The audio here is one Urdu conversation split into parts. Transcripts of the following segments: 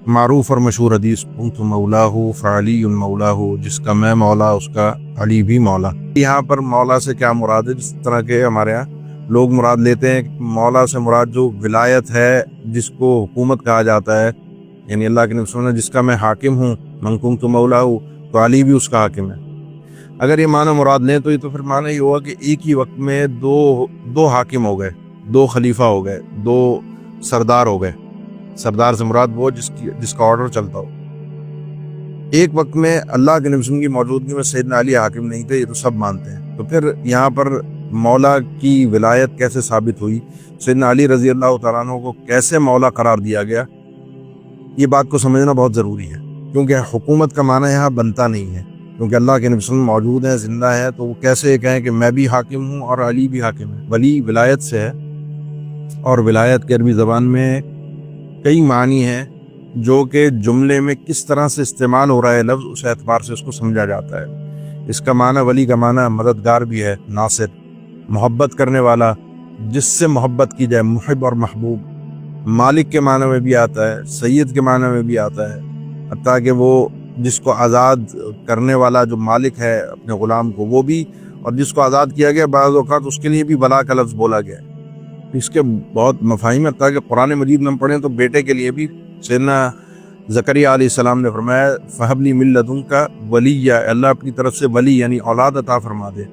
معروف اور مشہور حدیث کنت مولاہ فعلی مولاہ، جس کا میں مولا اس کا علی بھی مولا۔ یہاں پر مولا سے کیا مراد ہے؟ جس طرح کے ہمارے یہاں لوگ مراد لیتے ہیں مولا سے مراد جو ولایت ہے، جس کو حکومت کہا جاتا ہے، یعنی اللہ کے نبی نے جس کا میں حاکم ہوں، من کنت مولاہ، تو علی بھی اس کا حاکم ہے۔ اگر یہ معنی مراد لیں تو یہ تو پھر معنی یہ ہوا کہ ایک ہی وقت میں دو حاکم ہو گئے، دو خلیفہ ہو گئے، دو سردار ہو گئے۔ سردار سے مراد وہ جس کا آرڈر چلتا ہو۔ ایک وقت میں اللہ کے نبی کی موجودگی میں سیدنا علی حاکم نہیں تھے، یہ تو سب مانتے ہیں۔ تو پھر یہاں پر مولا کی ولایت کیسے ثابت ہوئی؟ سیدنا علی رضی اللہ تعالیٰ عنہ کو کیسے مولا قرار دیا گیا؟ یہ بات کو سمجھنا بہت ضروری ہے، کیونکہ حکومت کا معنی یہاں بنتا نہیں ہے، کیونکہ اللہ کے نبی موجود ہیں، زندہ ہیں، تو وہ کیسے کہیں کہ میں بھی حاکم ہوں اور علی بھی حاکم ہے؟ ولی ولایت سے ہے، اور ولایت کے عربی زبان میں کئی معنی ہیں جو کہ جملے میں کس طرح سے استعمال ہو رہا ہے لفظ، اس اعتبار سے اس کو سمجھا جاتا ہے۔ اس کا معنی ولی کا معنی مددگار بھی ہے، ناصر، محبت کرنے والا، جس سے محبت کی جائے، محب اور محبوب۔ مالک کے معنی میں بھی آتا ہے، سید کے معنی میں بھی آتا ہے، حتیٰ کہ وہ جس کو آزاد کرنے والا جو مالک ہے اپنے غلام کو، وہ بھی، اور جس کو آزاد کیا گیا بعض اوقات اس کے لیے بھی ولا کا لفظ بولا گیا ہے۔ اس کے بہت مفاہیم ہے، تاکہ قرآن مجید میں ہم پڑھیں تو بیٹے کے لیے بھی سیدنا زکریا علیہ السلام نے فرمایا فہب لی من لدنک ولیہ، اللہ اپنی طرف سے ولی یعنی اولاد عطا فرما دے۔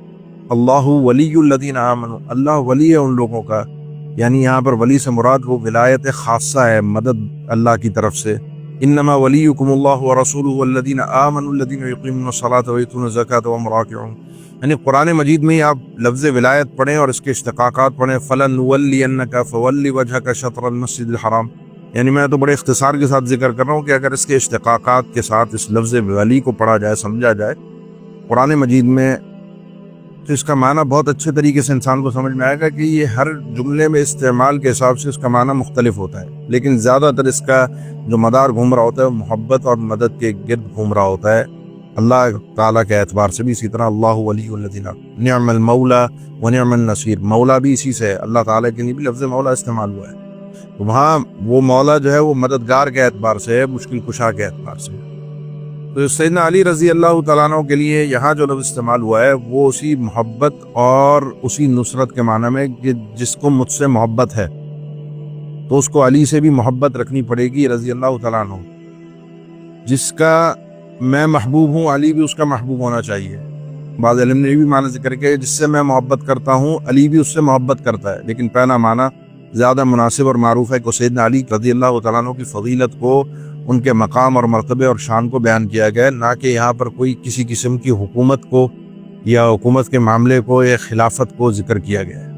اللہ ولی الذین آمنوا، اللہ ولی ہے ان لوگوں کا، یعنی یہاں پر ولی سے مراد وہ ولایت خاصہ ہے، مدد اللہ کی طرف سے۔ انما ولیکم اللہ ورسولہ والذین آمنوا الذین یقیمون الصلاۃ ویؤتون الزکاۃ وهم راکعون، یعنی قرآن مجید میں ہی آپ لفظ ولایت پڑھیں اور اس کے اشتقاقات پڑھیں۔ فَلَنُوَلِّيَنَّكَ فَوَلِّ وَجْهَكَ شَطْرَ الْمَسْجِدِ الْحَرَامِ، یعنی میں تو بڑے اختصار کے ساتھ ذکر کر رہا ہوں کہ اگر اس کے اشتقاقات کے ساتھ اس لفظ ولی کو پڑھا جائے، سمجھا جائے قرآن مجید میں، تو اس کا معنی بہت اچھے طریقے سے انسان کو سمجھ میں آئے گا کہ یہ ہر جملے میں استعمال کے حساب سے اس کا معنی مختلف ہوتا ہے، لیکن زیادہ تر اس کا جو مدار گھوم رہا ہوتا ہے وہ محبت اور مدد کے گرد گھوم رہا ہوتا ہے، اللہ تعالیٰ کے اعتبار سے بھی۔ اسی طرح اللہ ولی الذین نعم المولا ونعم النصیر، مولا بھی اسی سے ہے، اللہ تعالیٰ کے لیے بھی لفظ مولا استعمال ہوا ہے۔ وہاں وہ مولا جو ہے وہ مددگار کے اعتبار سے ہے، مشکل کشا کے اعتبار سے۔ تو سیدنا علی رضی اللہ تعالیٰ عنہ کے لیے یہاں جو لفظ استعمال ہوا ہے وہ اسی محبت اور اسی نصرت کے معنی میں کہ جس کو مجھ سے محبت ہے تو اس کو علی سے بھی محبت رکھنی پڑے گی رضی اللہ تعالیٰ عنہ۔ جس کا میں محبوب ہوں علی بھی اس کا محبوب ہونا چاہیے۔ بعض علم نے بھی معنی ذکر کیا جس سے میں محبت کرتا ہوں علی بھی اس سے محبت کرتا ہے، لیکن پہلا معنی زیادہ مناسب اور معروف ہے کہ سیدنا علی رضی اللہ تعالیٰ عنہ کی فضیلت کو، ان کے مقام اور مرتبے اور شان کو بیان کیا گیا ہے، نہ کہ یہاں پر کوئی کسی قسم کی حکومت کو یا حکومت کے معاملے کو یا خلافت کو ذکر کیا گیا ہے۔